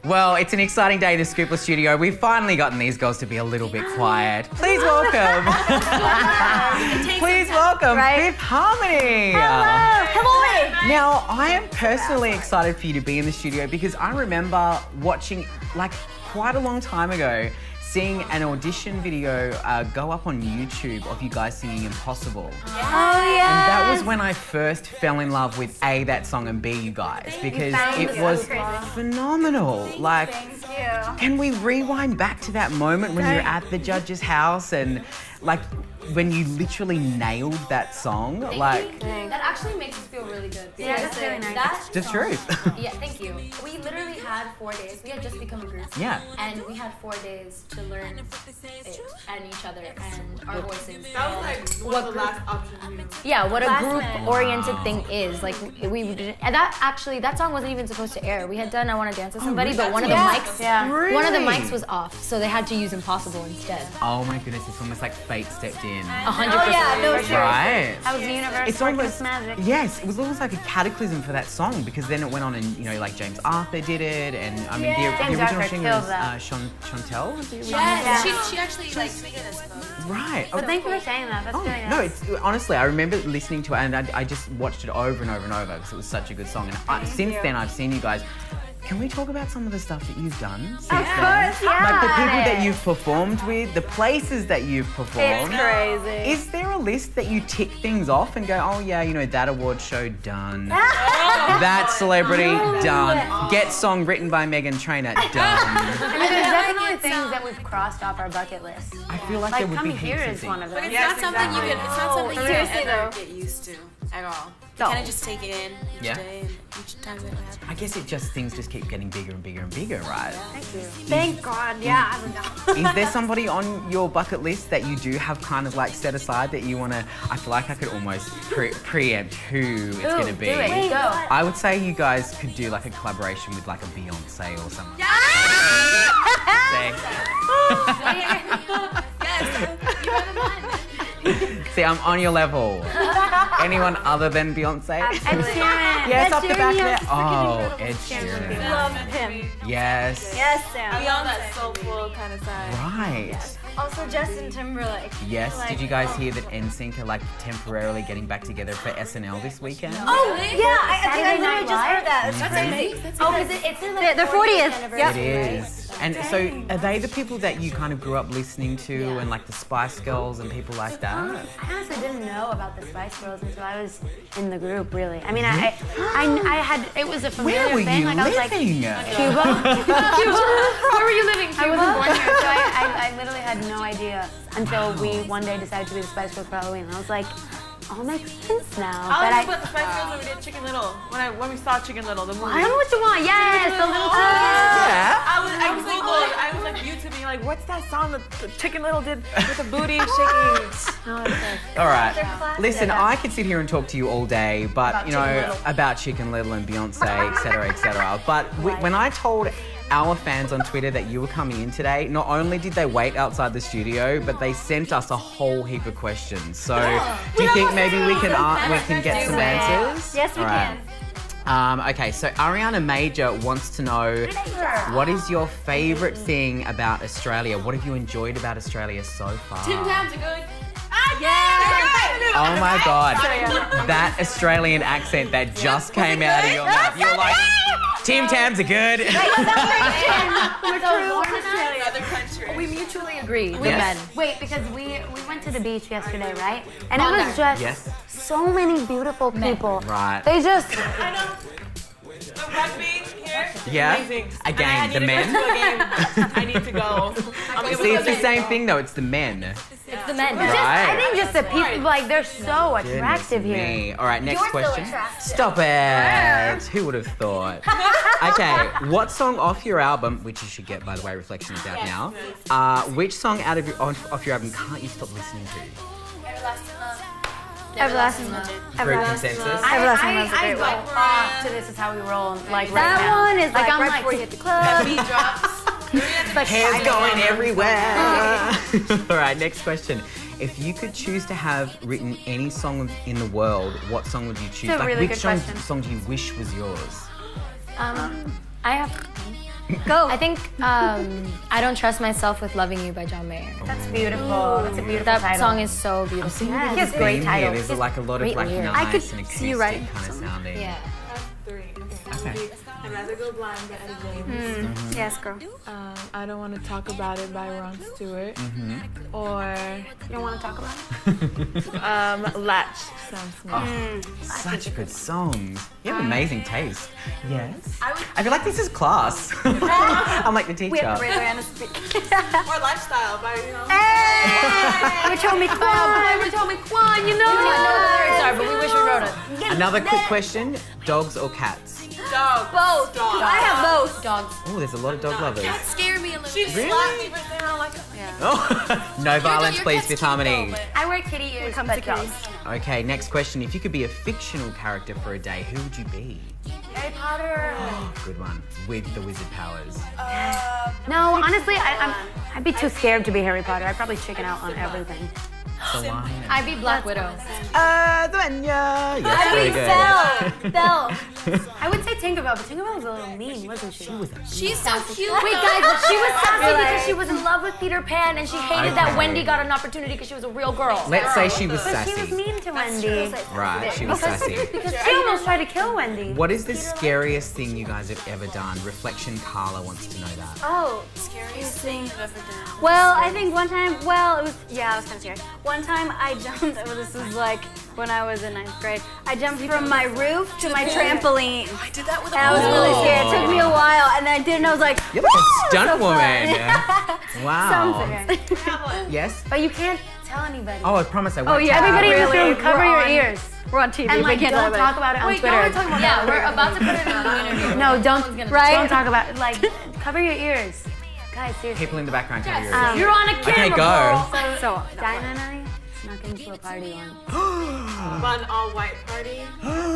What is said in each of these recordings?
Well, it's an exciting day in the Scoopla studio. We've finally gotten these girls to be a little bit quiet. Please welcome. Please welcome Fifth Harmony. Hello. Hello. Now, I am personally excited for you to be in the studio because I remember watching, like, quite a long time ago, seeing an audition video go up on YouTube of you guys singing Impossible. Oh, yeah. And that was when I first fell in love with A, that song, and B, you guys, because it was phenomenal. Like, can we rewind back to that moment when you're at the judge's house and, like, when you literally nailed that song? Like, that actually makes us feel really good. Yeah, that's really nice. The truth. Yeah, thank you. We literally had 4 days. We had just become a group. Yeah. And we had 4 days to learn it and each other and our voices. That was like one of the last options. Yeah, what a group-oriented thing is. Like, we didn't, and that song wasn't even supposed to air. We had done I Want to Dance with Somebody, but one of the mics was off, so they had to use Impossible instead. Oh my goodness, it's almost like fate stepped in. 100%. Oh yeah, no, sure. Right. That was the universe. It's almost magic. Yes, it was almost like a cataclysm for that song because then it went on and, you know, like James Arthur did it, and I mean the original singer was Chantel. Was the original? Yes. She actually like tweeted us both. Right. But thank you for saying that. That's really nice. No, it's honestly, I remember listening to it and I just watched it over and over and over because it was such a good song. And since then, I've seen you guys. Can we talk about some of the stuff that you've done since then? Of course, yeah. Like the people that you've performed with, the places that you've performed. It's crazy. Is there a list that you tick things off and go, oh yeah, you know, that award show done, that celebrity done, get song written by Meghan Trainor done? I mean, there's definitely things that we've crossed off our bucket list. I feel like there would be coming here heaps of is things. one of them. But it's not something you can. It's not something you Seriously, can ever though. get used to at all. No. Kind of just take it in each day and each time that happens. I guess it just things just keep getting bigger and bigger and bigger, right? Thank you. Thank God. Yeah, I don't know. Is there somebody on your bucket list that you do have kind of like set aside that you want to? I feel like I could almost preempt who it's going to be. Do it. Go. I would say you guys could do like a collaboration with like a Beyonce or something. Yes, you have a See, I'm on your level. Anyone other than Beyonce? Ed Sheeran. Yes, Ed up the Sheeran, back yes. there. Oh, Ed Sheeran. Love him. Yes. Yes, Sam. Beyond that soulful kind of side. Right. Also, Justin Timberlake. Yes. Did you guys hear that NSYNC are like temporarily getting back together for SNL this weekend? Oh, yeah. I literally just heard that. That's crazy. Oh, because it's in their 40th. Yep. It is. And so, are they the people that you kind of grew up listening to, and like the Spice Girls and people like that? I honestly didn't know about the Spice Girls until I was in the group. Really, I mean, I had it was a familiar Where were thing. you Like I was like living? Cuba. Where were you living? Cuba? I wasn't born here, so I literally had no idea until we one day decided to be the Spice Girls for Halloween. And I was like, all makes sense now. I was about the Spice Girls when we did Chicken Little. When we saw Chicken Little, the movie. I don't know what you want. Yes, the little Yeah. I was like YouTubing, like, what's that song that Chicken Little did with the booty shaking? All right. Listen, I could sit here and talk to you all day, but you know, about Chicken Little and Beyonce, etc., etc. But when I told our fans on Twitter that you were coming in today, not only did they wait outside the studio, but they sent us a whole heap of questions. So, do you think maybe we can get some answers? Yes, we can. Okay, so Ariana Major wants to know, what is your favourite thing about Australia? What have you enjoyed about Australia so far? Tim Tams are good. Oh my God, that Australian accent that just came out of your mouth. You're like, Tim Tams are good. We mutually agree. Yes. Men. Wait, because we went to the beach yesterday, right? And it was just so many beautiful people. Right. They just. I know. The rugby here. Yeah. Amazing. Again, the men. I need to go. See, it's the same thing though. It's the men. It's the men. Just, I think just the people, like, they're so attractive Goodness here. me. All right, next You're still question. attractive. Stop it. Who would have thought? Okay, what song off your album, which you should get, by the way, Reflection is out now. Which song out of off your album can't you stop listening to? Everlasting Love. Everlasting Love. Through consensus? Everlasting Love's a I great go one. off to This Is How We Roll, like right That now. one is like I'm right like, before you hit the club. Beat drops. Hair's going everywhere. All right, next question. If you could choose to have written any song in the world, what song would you choose? It's a really which good question. song do you wish was yours? I have. Go. I think I Don't Trust Myself with Loving You by John Mayer. That's beautiful. That's a beautiful title. That song is so beautiful. He has a great title. There's like a lot of like nice I could and acoustic see you writing kind of sounding. Yeah. Three. Okay. I'd rather go blind by Eddie James. Yes, girl. I Don't Want to Talk About It by Ron Stewart. Or You don't want to talk about it? Latch, Sam Smith. Such good songs. You have amazing taste. Yes. I feel like this is class. I'm like the teacher. We have to raise our hand to speak. Or Lifestyle by, you know. Kwan, you know. We don't know the lyrics are, but we wish we wrote it. Another quick question: dogs or cats? Dog. Both. Dog. I have both. Dogs. Oh, there's a lot of dog lovers. Cats scare me a little She bit. slapped me for saying I don't like it. Oh, no violence, please, Fifth Harmony. I wear kitty ears, but dogs. Okay, next question. If you could be a fictional character for a day, who would you be? Harry Potter. Good one. With the wizard powers. No, honestly, I'd be too scared to be Harry Potter. I'd probably chicken out on everything. The lion. I'd be Black Widow. Duenya. Yes, very good. Belle. I would say Tinkerbell, but Tinkerbell was a little mean, wasn't she? She's so cute. Wait, guys, but she was sassy because she was in love with Peter Pan and she hated that Wendy got an opportunity because she was a real girl. Let's say she was But sassy. she was mean to Wendy. Right, she was sassy. Because she almost tried to kill Wendy. What is the scariest thing you guys have ever done? Reflection Carla wants to know that. Oh, scariest thing I've ever done. Well, I think one time, it was kind of scary. One time I jumped, this was like when I was in 9th grade, I jumped from my roof to my trampoline. I did that with a And I was really scared. It took me a while, and then I did, and I was like, You're like a "Woo, stunt so woman. Wow. something. Yes? But you can't tell anybody. Oh, I promise I won't. Oh yeah, everybody in this really, room, cover we're your on- ears. We're on TV. And like, we can't don't talk about it on Twitter. Yeah, we're about to put it in an interview. No, don't. Right? Don't talk about it. Like, cover your ears, guys. Seriously. People in the background cover your ears. You're on a camera. Okay, go. So Dinah and I snuck into a party once. Fun all-white party.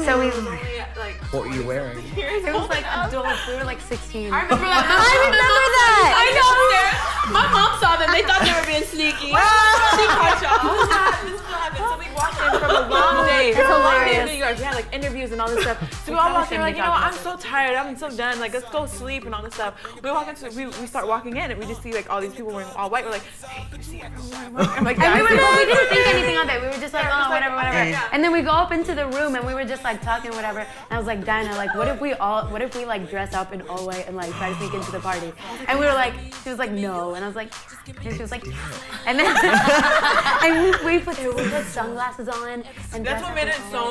So we. Only, like, What were you wearing? it It was like adults. We were like 16. I remember that. I remember that. I know. My mom saw them. They thought they were being sneaky. She caught y'all. This happened. So we walked in from a long day. That's From a long day hilarious. in New York. We had like interviews and all this stuff. So we all walked in like, you know what? I'm so tired. I'm so done. Like, let's go sleep and all this stuff. We walk into, we start walking in and we just see like all these people wearing all white. We're like, hey, you see everyone wearing white? I'm like, And we, yeah, we didn't think anything of it. We were just like, oh, whatever. yeah. And then we go up into the room and we were just like talking, whatever. And I was like, Dinah, like, what if we like dress up in all white and like try to sneak into the party? And we were like, she was like, no. And I was like, and she was like, and then and we put sunglasses on and That's what made it so.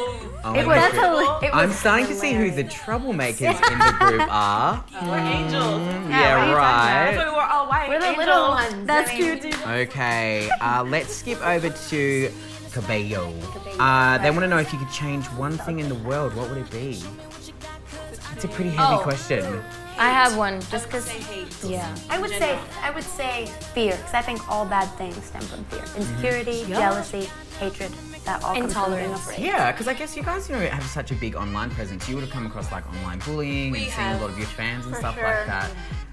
Oh It my was, goodness. I'm starting to see who hilarious. the troublemakers in the group are. We're angels. Yeah, right. So we were all white. We're the angels. little ones. That's I mean, cute. Okay, let's skip over to Cabello. They want to know if you could change one thing in the world, what would it be? It's a pretty heavy question. I have one, just because. Yeah. I would say fear, because I think all bad things stem from fear. Insecurity, jealousy, hatred, that all comes from being afraid. Yeah, because I guess you guys, have such a big online presence. You would have come across like online bullying and seen a lot of your fans and stuff like that.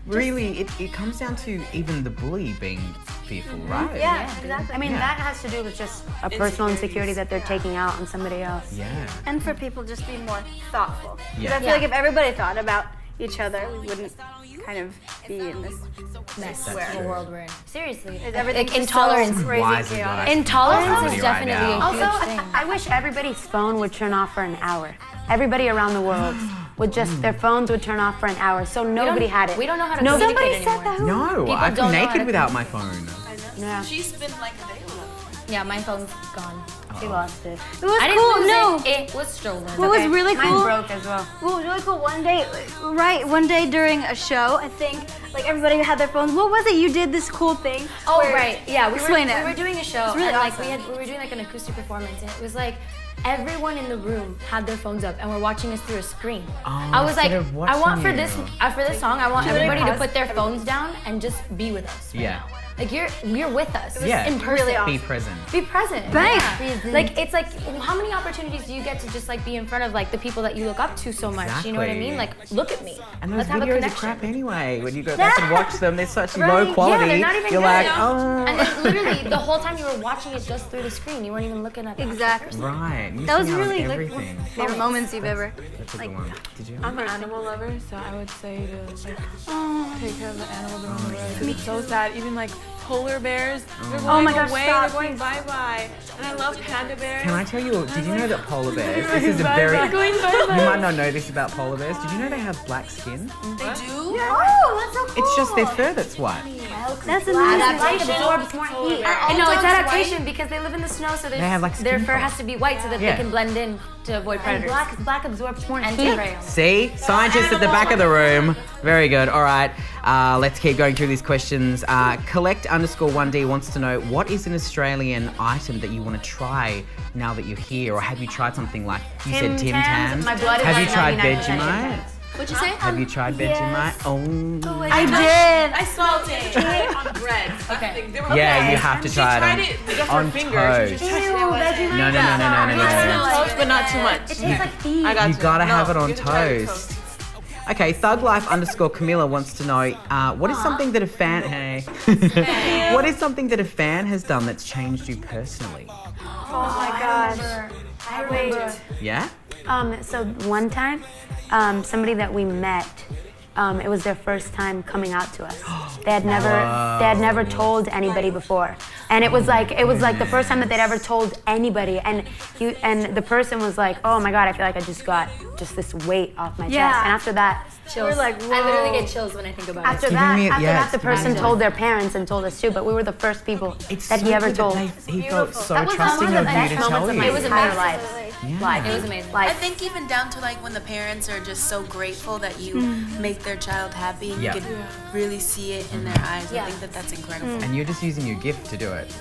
Really, it comes down to even the bully being fearful, right? Yeah, exactly. I mean, that has to do with just a personal insecurity that they're taking out on somebody else. Yeah. And for people just being more thoughtful. Yeah. 'Cause I feel like if everybody thought about each other, we wouldn't kind of be in this Mess That's the true. world we're in. Seriously. everything's Like just intolerance. so crazy Wise chaotic. advice. Intolerance Somebody is right definitely now. a huge Also, thing. I wish everybody's phone would turn off for an hour. Everybody around the world would just, their phones would turn off for an hour, so nobody had it. We don't know how to Nobody communicate said anymore. that. No, People I've don't been know how naked to without my phone. Yeah, She's been like a day without. Yeah, my phone's gone. she lost it. It was I didn't cool. lose No. it. It was stolen. What was really Mine cool? broke as well. What was really cool one day, one day during a show, I think, like everybody had their phones. What was it? You did this cool thing. Oh where- right, yeah. Explain it. We were doing a show, really and like awesome. we were doing like an acoustic performance, and it was like everyone in the room had their phones up and were watching us through a screen. I was like, instead of I want watching for this you. song, I want everybody to pause? put their phones down and just be with us. Yeah. like you're with us. Yeah. In person. Really Be present. Be present. Bang. Yeah. Like it's like how many opportunities do you get to just like be in front of like the people that you look up to so much? Exactly. You know what I mean? Like look at me. And those Let's have a videos are connection. crap anyway. When you go back and watch them, they're such low Yeah, quality. they're not even You're good. like, oh. And then literally the whole time you were watching it just through the screen. You weren't even looking at the Exactly. Right. That was Missing out on really everything. favorite moments you've ever. That's a like, good one. Did you? I'm an animal lover, so I would say to like take care of the animals around the world. It's so sad. Even like polar bears, they're going my gosh, away. stop. They're going bye-bye. And I love panda bears. Can I tell you, did you know that polar bears, this is a very, you might not know this about polar bears, did you know they have black skin? They do? Oh, that's so cool. It's just their fur that's white. That's amazing. Adaptation. Absorbs more heat. No, it's adaptation because they live in the snow, so They have, like, their skin fur color. has to be white so that Yeah. they can blend in to avoid predators. Black absorbs more and heat. rails. See? Scientists at the back of the room. Very good. All right. Let's keep going through these questions. Collect_1D wants to know, what is an Australian item that you want to try now that you're here? Or have you tried something like, you said Tim Tams? My blood is Have you like tried 99% Vegemite? What'd you say? Have you tried Vegemite? Oh. I did. I smelled it. Try it on bread. Okay. Yeah, you have to try Tried it it just on her fingers. toast. She just touched it. No. Toast, but not too much. It tastes like feet. I got You gotta have it on you have to try it toast. Okay, Thuglife_Camilla wants to know, what is something that a fan, what is something that a fan has done that's changed you personally? Oh my gosh. I remember. Yeah? So one time, somebody that we met, it was their first time coming out to us. They had never told anybody before, and it was like the first time that they'd ever told anybody. And the person was like, "Oh my God, I feel like I just got this weight off my chest." And after that, Chills. we're like, I literally get chills when I think about After it. that, the person told their parents and told us too. But we were the first people that he ever told. He felt so That was trusting one of the you best to moments tell of you. my It was entire amazing. life. Yeah. It was amazing. I think even down to like when the parents are just so grateful that you make their child happy, and you can really see it in their eyes. I think that's incredible. And you're just using your gift to do it.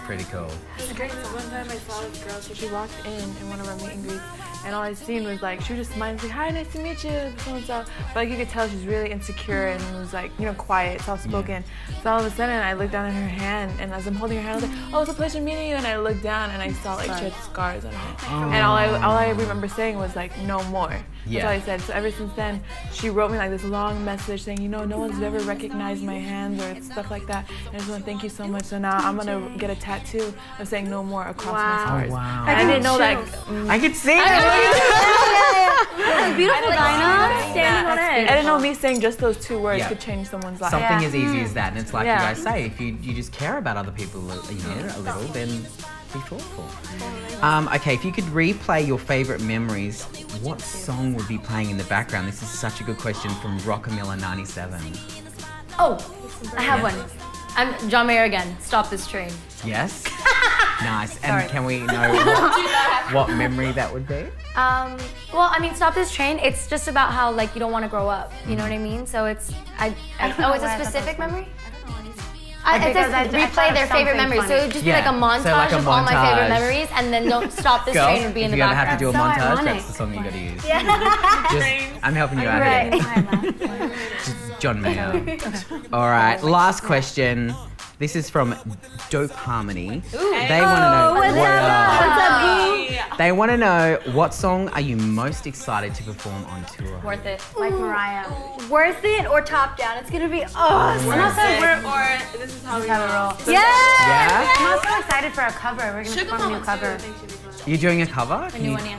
Pretty cool. It's great because one time I saw this girl, so she walked in one of our meet and greets, and all I seen was like, she was just smiling, like, hi, nice to meet you, so and so. But like you could tell she's really insecure and was like, quiet, soft-spoken. So all of a sudden I looked down at her hand, and as I'm holding her hand, I was like, oh, it's a pleasure meeting you. And I looked down and I saw like she had scars on her hand. And all I remember saying was like, no more. That's all I said. So ever since then, she wrote me like this long message saying, no one's ever recognized my hands or stuff like that. And I just want to thank you so much. So now I'm gonna get a tattoo of saying no more across my scars. Oh, wow. And I didn't know that. I could see it. That's beautiful, Dinah. Standing on edge. I didn't know me saying just those two words Yeah. could change someone's life. Something as easy as that. And it's like Yeah. you guys say, if you just care about other people a little, then be thoughtful. Okay, if you could replay your favorite memories, what song would be playing in the background? This is such a good question from Rockamilla97. Oh, I have one. I'm John Mayer again. Stop this train. Yes? Nice. And Sorry. can we know what memory that would be? Well, I mean, Stop This Train, it's just about how, like, you don't want to grow up. You know what I mean? So it's, it's a specific memory? It says replay their favorite memories. So it would just be like a montage of all my favorite memories, and then don't Stop This Train would be in the background. If you ever have to do a montage, that's the song you gotta use. I'm helping you out here. John Mayer. All right, last question. This is from Dope Harmony. They want to know. What's up, They want to know, what song are you most excited to perform on tour? Worth it. Like Mariah. Worth it or top down? It's gonna be awesome. I'm also Or this is how we roll. Yeah? I'm also excited for our cover. We're gonna perform a new cover. You're doing a cover? A new one, yeah.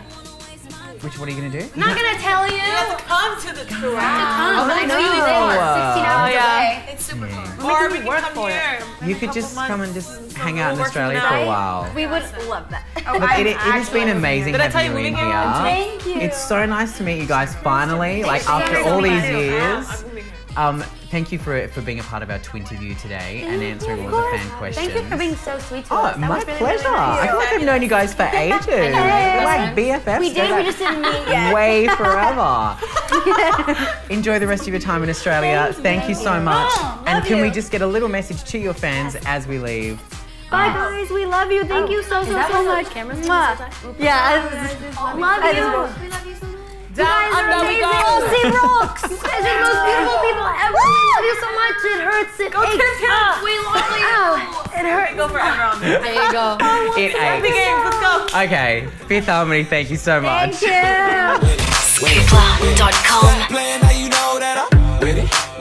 What are you gonna do? I'm not gonna tell you. Come to the tour. But I know you live 16 hours away. It's super fun. Or we can come here. You could just come and just hang out in Australia for a while. We would love that. Look, it has been amazing Did I tell having you you in moving here. here? Thank you. It's so nice to meet you guys finally, like after all these years. Thank you for being a part of our Twinterview today and answering all the fan questions. Thank you for being so sweet to Oh, us. That my was really, pleasure. really nice. I feel like I've known you guys for ages. We're like BFFs. We did, we just didn't meet yet. Way forever. Enjoy the rest of your time in Australia. Thank you so much. And can we just get a little message to your fans as we leave? Bye guys, we love you. Thank you so much. Mwah. Yeah, love you. We love you so much. You guys are amazing. Aussie rocks. You guys are the most beautiful people ever. We love you so much. It hurts. It aches. We love you. go forever on this. There you go. It ate. Let's go. Okay, Fifth Harmony, thank you so much. Thank you. Scoopla.com. Playing now you know that I'm with it.